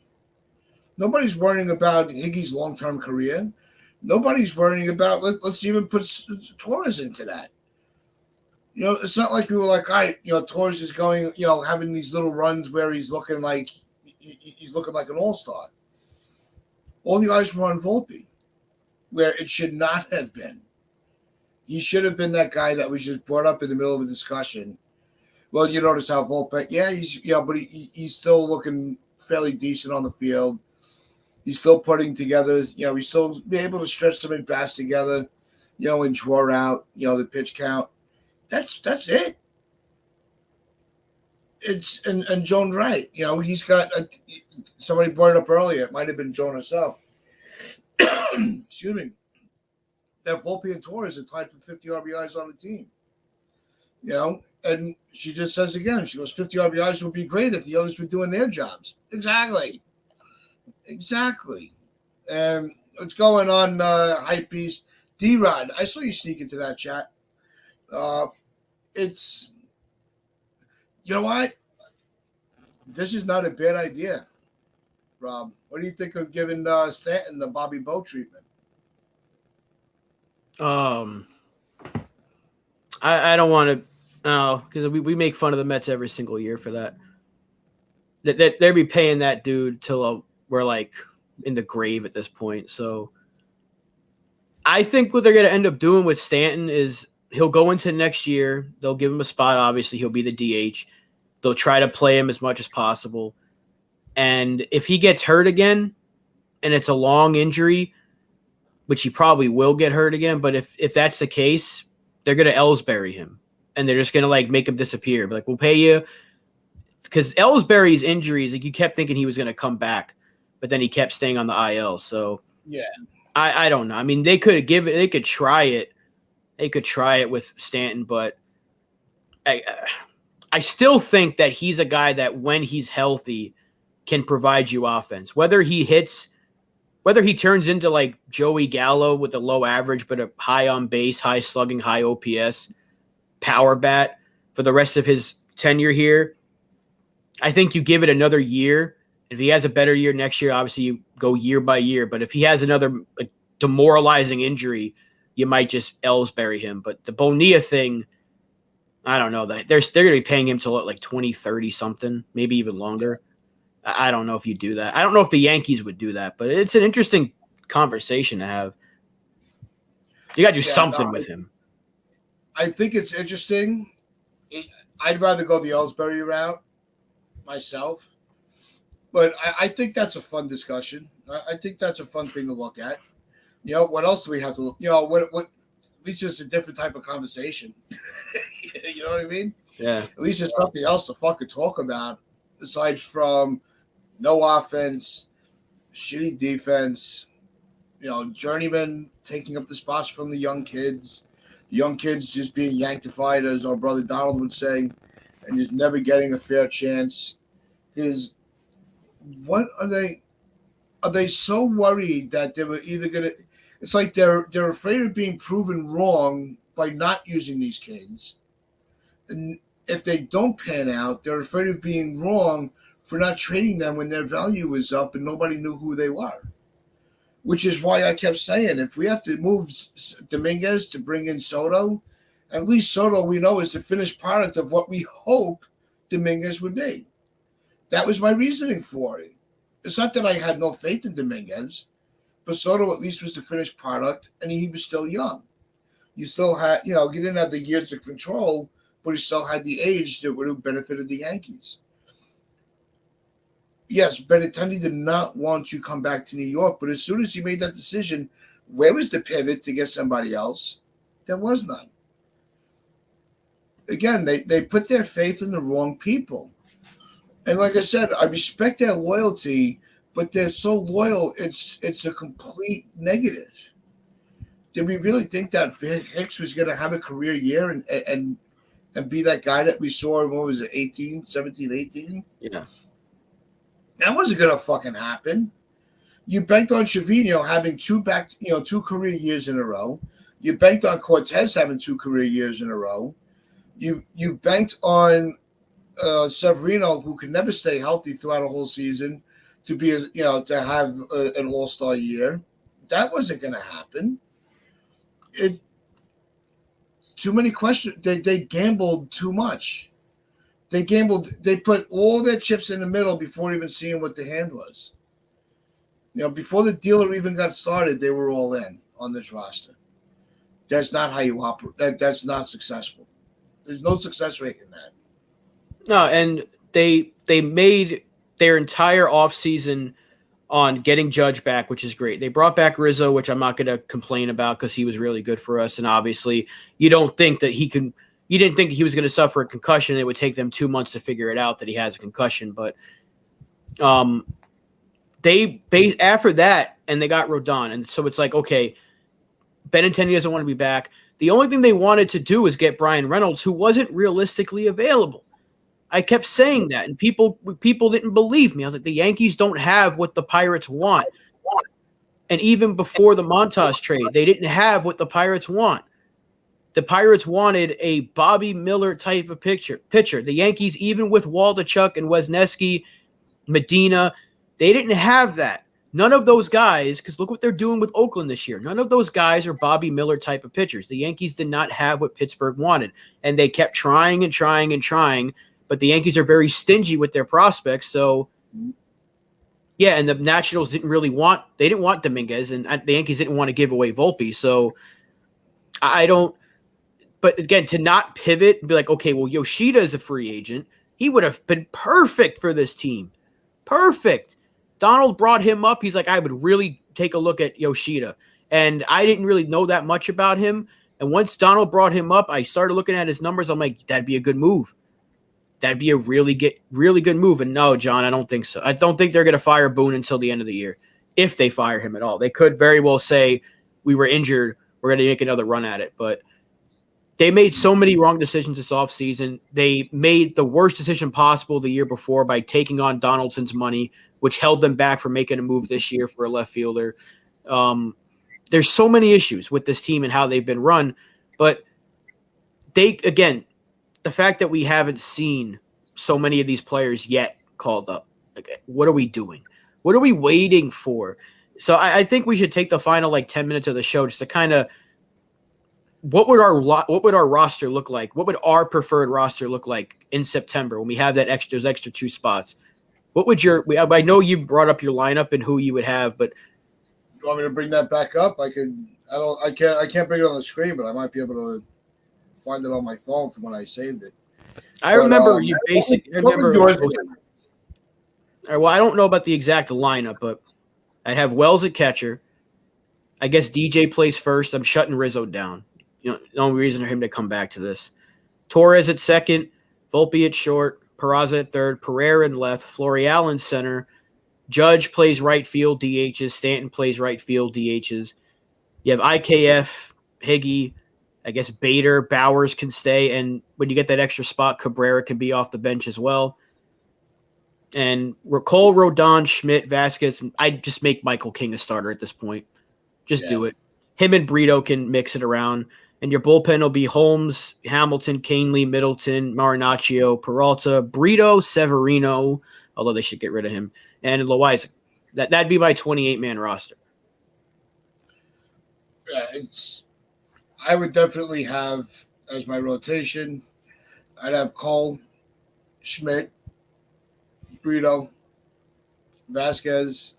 Nobody's worrying about Higgy's long term career. Nobody's worrying about. Let's even put Torres into that. It's not like we were like, all right, Torres is going, having these little runs where he's looking like an all-star. All the eyes were on Volpe, where it should not have been. He should have been that guy that was just brought up in the middle of a discussion. Well, you notice how Volpe, but he's still looking fairly decent on the field. He's still putting together, he's still be able to stretch some at bats together, and draw out, the pitch count. That's it. It's and Joan Wright, he's got somebody brought it up earlier. It might have been Joan herself. Excuse me. That Volpe and Torres are tied for 50 RBIs on the team. And she just says again, she goes, 50 RBIs would be great if the others were doing their jobs. Exactly. What's going on, Hype Beast? D-Rod, I saw you sneak into that chat. It's, you know what? This is not a bad idea, Rob. What do you think of giving Stanton the Bobby Bow treatment? I don't want to, because we make fun of the Mets every single year for that. They'd be paying that dude till we're like in the grave at this point. So I think what they're going to end up doing with Stanton is he'll go into next year. They'll give him a spot. Obviously, he'll be the DH. They'll try to play him as much as possible. And if he gets hurt again and it's a long injury, which he probably will get hurt again, but if that's the case, they're going to Ellsbury him. And they're just going to make him disappear. Like, we'll pay you. Because Ellsbury's injuries, you kept thinking he was going to come back, but then he kept staying on the IL. So yeah, I don't know. I mean, they could try it. They could try it with Stanton, but I still think that he's a guy that when he's healthy can provide you offense. Whether he turns into like Joey Gallo with a low average but a high on base, high slugging, high OPS power bat for the rest of his tenure here, I think you give it another year. If he has a better year next year, obviously you go year by year. But if he has another demoralizing injury, you might just Ellsbury him. But the Bonilla thing, I don't know. They're going to be paying him till like 2030 something, maybe even longer. I don't know if you do that. I don't know if the Yankees would do that, but it's an interesting conversation to have. You got to do something with him. I think it's interesting. I'd rather go the Ellsbury route myself, but I think that's a fun discussion. I think that's a fun thing to look at. What else do we have to look? What? At least it's a different type of conversation. You know what I mean? Yeah. At least it's something else to fucking talk about aside from no offense, shitty defense, journeyman taking up the spots from the young kids just being yanktified, as our brother Donald would say, and just never getting a fair chance. Because what are they? Are they so worried that they were either going to? It's like they're afraid of being proven wrong by not using these kids, And if they don't pan out, they're afraid of being wrong for not trading them when their value was up and nobody knew who they were. Which is why I kept saying, if we have to move Dominguez to bring in Soto, at least Soto we know is the finished product of what we hope Dominguez would be. That was my reasoning for it. It's not that I had no faith in Dominguez, but Soto at least was the finished product, and he was still young. You still had, he didn't have the years of control, but he still had the age that would have benefited the Yankees. Yes, Benintendi did not want to come back to New York, but as soon as he made that decision, where was the pivot to get somebody else? There was none. Again, they put their faith in the wrong people. And like I said, I respect their loyalty, but they're so loyal, it's a complete negative. Did we really think that Hicks was going to have a career year and be that guy that we saw, what was it, 17, 18? Yeah. That wasn't going to fucking happen. You banked on Trevino having two career years in a row. You banked on Cortez having 2 career years in a row. You banked on Severino, who could never stay healthy throughout a whole season, to be to have an all-star year. That wasn't going to happen. Too many questions. They gambled too much. They put all their chips in the middle before even seeing what the hand was. Before the dealer even got started, they were all in on this roster. That's not how you operate. That's not successful. There's no success rate in that. No, and they made their entire offseason on getting Judge back, which is great. They brought back Rizzo, which I'm not going to complain about because he was really good for us. And obviously, you didn't think that he was going to suffer a concussion. It would take them 2 months to figure it out that he has a concussion. But they after that, and they got Rodon. And so it's like, okay, Benintendi doesn't want to be back. The only thing they wanted to do was get Brian Reynolds, who wasn't realistically available. I kept saying that, and people didn't believe me. I was like, the Yankees don't have what the Pirates want. And even before the Montas trade, they didn't have what the Pirates want. The Pirates wanted a Bobby Miller type of pitcher. The Yankees, even with Waldichuk and Wesneski, Medina, they didn't have that. None of those guys, because look what they're doing with Oakland this year. None of those guys are Bobby Miller type of pitchers. The Yankees did not have what Pittsburgh wanted, and they kept trying and trying and trying. But the Yankees are very stingy with their prospects. So, yeah, and the Nationals didn't want Dominguez, and the Yankees didn't want to give away Volpe. So, but again, to not pivot and be like, okay, well, Yoshida is a free agent. He would have been perfect for this team. Perfect. Donald brought him up. He's like, I would really take a look at Yoshida. And I didn't really know that much about him. And once Donald brought him up, I started looking at his numbers. I'm like, that'd be a good move. That'd be a really good move. And no, John, I don't think so. I don't think they're going to fire Boone until the end of the year, if they fire him at all. They could very well say, we were injured, we're going to make another run at it. But they made so many wrong decisions this offseason. They made the worst decision possible the year before by taking on Donaldson's money, which held them back from making a move this year for a left fielder. There's so many issues with this team and how they've been run. But the fact that we haven't seen so many of these players yet called up, what are we doing? What are we waiting for? So I think we should take the final 10 minutes of the show just to kind of, what would our roster look like? What would our preferred roster look like in September when we have those extra 2 spots? What would I know you brought up your lineup and who you would have, but you want me to bring that back up? I can't bring it on the screen, but I might be able to find it on my phone from when I saved it. I remember you basically. Well, I don't know about the exact lineup, but I'd have Wells at catcher. I guess DJ plays first. I'm shutting Rizzo down. No reason for him to come back to this. Torres at second, Volpe at short, Peraza at third, Pereira in left, Florial in center. Judge plays right field DHs. Stanton plays right field DHs. You have IKF, Higgy. I guess Bader, Bowers can stay, and when you get that extra spot, Cabrera can be off the bench as well. And Cole, Rodon, Schmidt, Vasquez, I'd just make Michael King a starter at this point. Just do it. Him and Brito can mix it around. And your bullpen will be Holmes, Hamilton, Canely, Middleton, Marinaccio, Peralta, Brito, Severino, although they should get rid of him, and Loizaga. That'd be my 28-man roster. Yeah, I would definitely have as my rotation. I'd have Cole, Schmidt, Brito, Vasquez,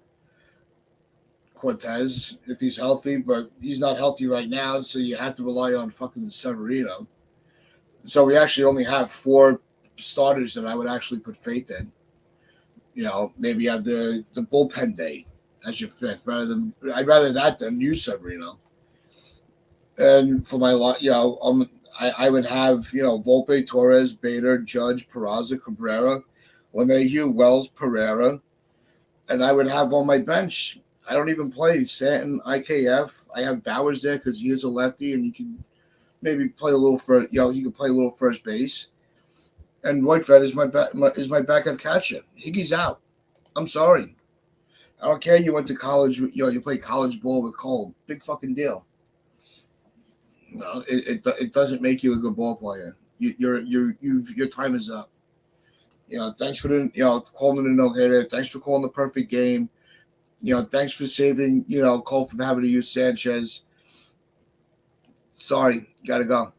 Cortez if he's healthy, but he's not healthy right now, so you have to rely on fucking Severino. So we actually only have 4 starters that I would actually put faith in. Maybe have the bullpen day as your 5th. I'd rather that than use Severino. And for my I would have Volpe, Torres, Bader, Judge, Peraza, Cabrera, LeMahieu, Wells, Pereira, and I would have on my bench. I don't even play Stanton, IKF. I have Bowers there because he is a lefty and he can maybe play a little first. He can play a little first base. And Whiteford is my backup catcher. Higgy's out. I'm sorry. I don't care. You went to college. You play college ball with Cole. Big fucking deal. No, it doesn't make you a good ball player. Your time is up. Thanks for calling the no-hitter. Thanks for calling the perfect game. Thanks for saving, Cole from having to use Sanchez. Sorry, gotta go.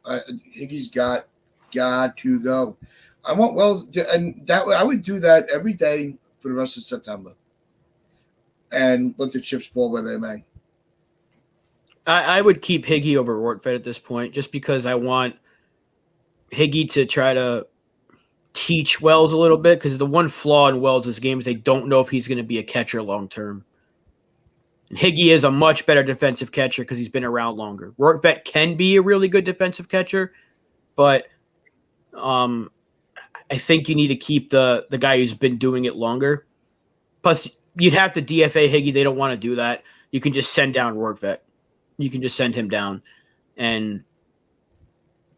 Higgy's got to go. I want Wells, and that I would do that every day for the rest of September, and let the chips fall where they may. I would keep Higgy over Rortvedt at this point, just because I want Higgy to try to teach Wells a little bit, because the one flaw in Wells' game is they don't know if he's going to be a catcher long term. And Higgy is a much better defensive catcher because he's been around longer. Rortvedt can be a really good defensive catcher, but I think you need to keep the guy who's been doing it longer. Plus, you'd have to DFA Higgy. They don't want to do that. You can just send down Rortvedt. You can just send him down. And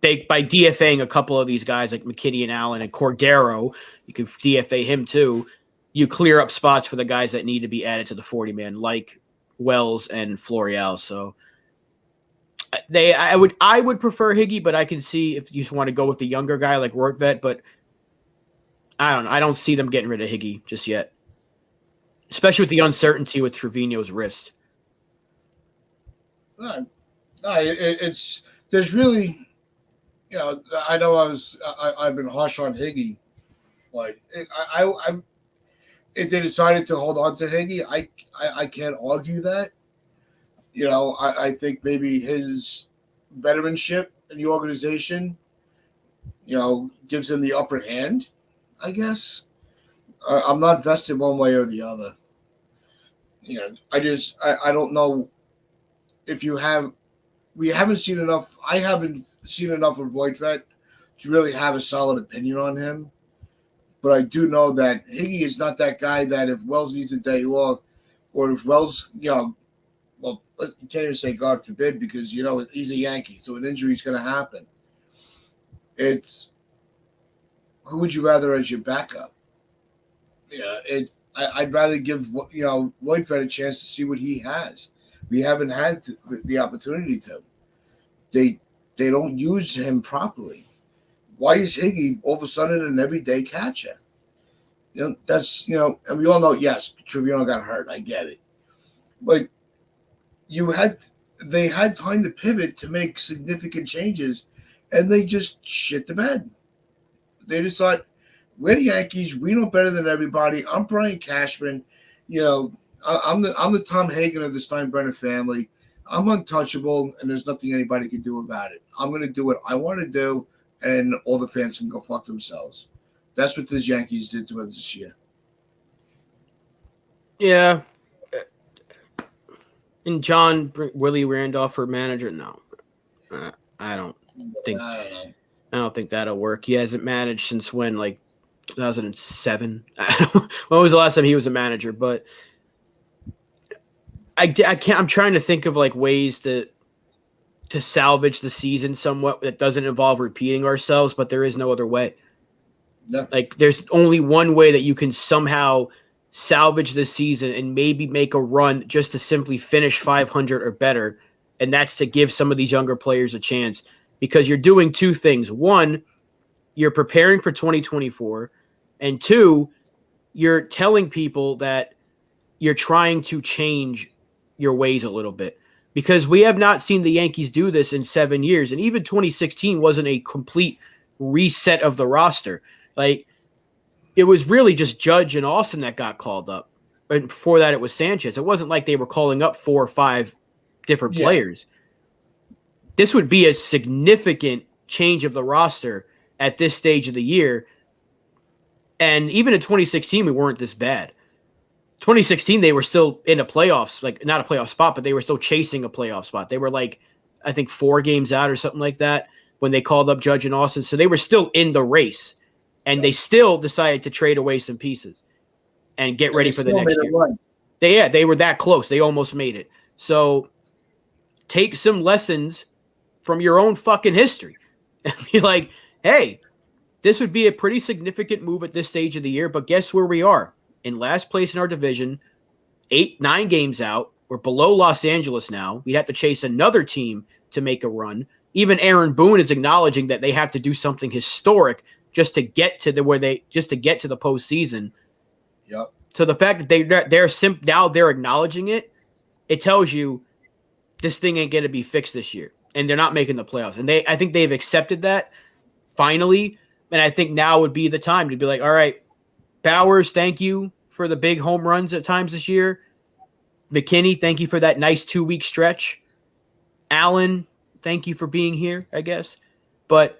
by DFAing a couple of these guys like McKinney and Allen and Cordero, you can DFA him too. You clear up spots for the guys that need to be added to the 40-man, like Wells and Florial. So I would prefer Higgy, but I can see if you just want to go with the younger guy like Rortvedt, but I don't see them getting rid of Higgy just yet, especially with the uncertainty with Trevino's wrist. No, there's really, I know I've been harsh on Higgy, but if they decided to hold on to Higgy, I can't argue that. I think maybe his veteranship in the organization, gives him the upper hand, I guess. I'm not vested one way or the other. I don't know if we haven't seen enough. I haven't seen enough of Voigtvedt to really have a solid opinion on him. But I do know that Higgy is not that guy that if Wells needs a day off, or if Wells, well, you can't even say God forbid because, he's a Yankee, so an injury is going to happen. It's who would you rather as your backup? I'd rather give, Voigtvedt a chance to see what he has. We haven't had the opportunity to. They don't use him properly. Why is Higgy all of a sudden an everyday catcher? That's, and we all know, yes, Trevino got hurt. I get it. But they had time to pivot to make significant changes, and they just shit the bed. They just thought, we're the Yankees. We know better than everybody. I'm Brian Cashman. I'm the Tom Hagen of the Steinbrenner family. I'm untouchable, and there's nothing anybody can do about it. I'm going to do what I want to do, and all the fans can go fuck themselves. That's what the Yankees did to us this year. Yeah. And John Willie Randolph for manager? No, I don't think. I don't think that'll work. He hasn't managed since when, like 2007. When was the last time he was a manager? But I can't. I'm trying to think of like ways to salvage the season somewhat that doesn't involve repeating ourselves. But there is no other way. No. Like there's only one way that you can somehow salvage the season and maybe make a run just to simply finish 500 or better, and that's to give some of these younger players a chance because you're doing two things. One, you're preparing for 2024, and two, you're telling people that you're trying to change your ways a little bit because we have not seen the Yankees do this in 7 years. And even 2016 wasn't a complete reset of the roster. Like, it was really just Judge and Austin that got called up. And before that, it was Sanchez. It wasn't like they were calling up 4 or 5 different players. This would be a significant change of the roster at this stage of the year. And even in 2016, we weren't this bad. 2016, they were still in a playoffs, like not a playoff spot, but they were still chasing a playoff spot. They were like, I think 4 games out or something like that when they called up Judge and Austin. So they were still in the race, and they still decided to trade away some pieces and get ready for the next year. They were that close. They almost made it. So take some lessons from your own fucking history and be like, hey, this would be a pretty significant move at this stage of the year, but guess where we are? In last place in our division, 9 games out. We're below Los Angeles now. We'd have to chase another team to make a run. Even Aaron Boone is acknowledging that they have to do something historic just to get to the postseason. Yep. So the fact that now they're acknowledging it, it tells you this thing ain't going to be fixed this year, and they're not making the playoffs. And I think they've accepted that finally. And I think now would be the time to be like, all right, Bowers, thank you for the big home runs at times this year. McKinney, thank you for that nice 2-week stretch. Allen, thank you for being here, I guess. But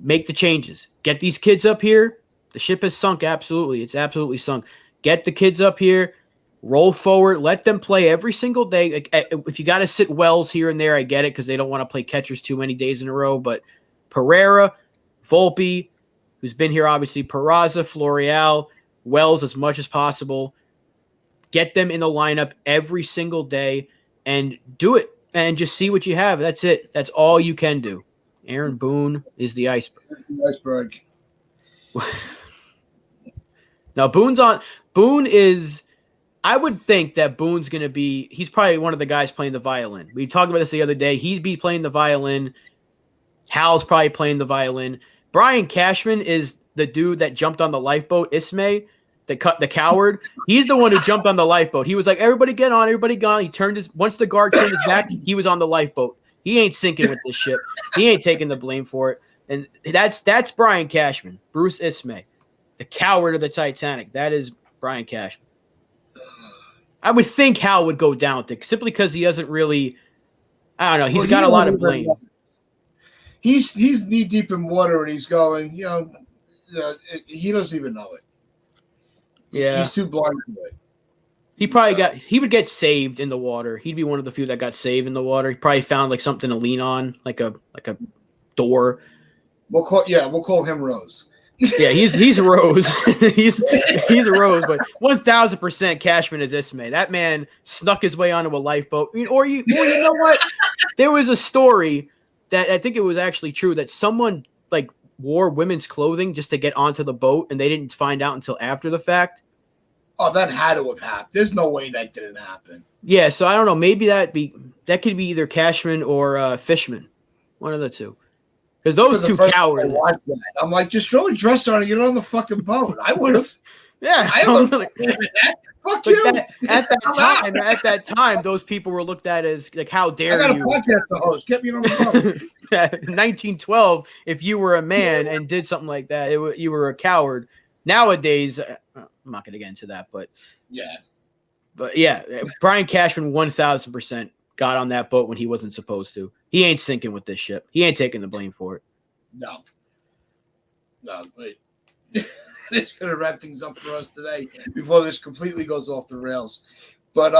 make the changes. Get these kids up here. The ship has sunk, absolutely. It's absolutely sunk. Get the kids up here. Roll forward. Let them play every single day. If you got to sit Wells here and there, I get it because they don't want to play catchers too many days in a row. But Pereira, Volpe, who's been here, obviously, Peraza, Florial, Wells as much as possible. Get them in the lineup every single day and do it and just see what you have. That's it. That's all you can do. Aaron Boone is the iceberg. That's the iceberg. Now, Boone is – I would think that Boone's going to be – he's probably one of the guys playing the violin. We talked about this the other day. He'd be playing the violin. Hal's probably playing the violin. Brian Cashman is the dude that jumped on the lifeboat, Ismay, the coward. He's the one who jumped on the lifeboat. He was like, everybody get on, everybody gone. Once the guard turned his back, he was on the lifeboat. He ain't sinking with this ship. He ain't taking the blame for it. And that's Brian Cashman, Bruce Ismay, the coward of the Titanic. That is Brian Cashman. I would think Hal would go down with it simply because he doesn't really, I don't know. He's got a lot of blame. He's knee deep in water and he's going, he doesn't even know it. Yeah. He's too blind to it. He would get saved in the water. He'd be one of the few that got saved in the water. He probably found like something to lean on, like a door. We'll call him Rose. Yeah, he's a Rose. he's a Rose, but 1,000% Cashman is Ismay. That man snuck his way onto a lifeboat. Or you know what? There was a story that I think it was actually true that someone like wore women's clothing just to get onto the boat, and they didn't find out until after the fact. Oh, that had to have happened. There's no way that didn't happen. Yeah, so I don't know. Maybe that could be either Cashman or Fishman, one of the two. Because those two cowards. I'm like, just throw a dress on and get on the fucking boat. I would have. Yeah, fuck you. At that time, those people were looked at as like, how dare you? I got a podcast to host. Get me on the boat. 1912, if you were a man and did something like that, you were a coward. Nowadays, I'm not going to get into that, but yeah, Brian Cashman 1,000% got on that boat when he wasn't supposed to. He ain't sinking with this ship. He ain't taking the blame for it. No, wait. It's going to wrap things up for us today before this completely goes off the rails. But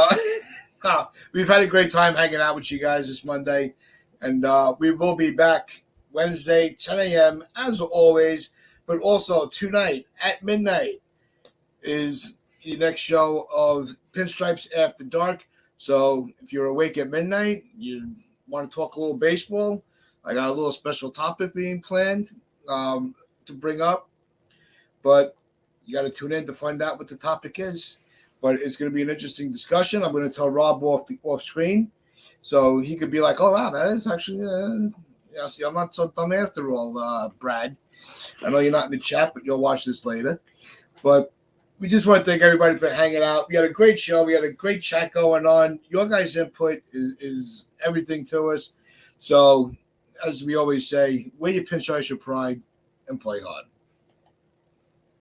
we've had a great time hanging out with you guys this Monday, and we will be back Wednesday, 10 a.m. as always. But also tonight at midnight is the next show of Pinstripes After Dark. So if you're awake at midnight, you want to talk a little baseball, I got a little special topic being planned to bring up. But you got to tune in to find out what the topic is. But it's going to be an interesting discussion. I'm going to tell Rob off screen. So he could be like, oh, wow, that is actually, yeah, see, I'm not so dumb after all, Brad. I know you're not in the chat, but you'll watch this later. But we just want to thank everybody for hanging out. We had a great show. We had a great chat going on. Your guys' input is everything to us. So, as we always say, wear your pinstripe your pride and play hard.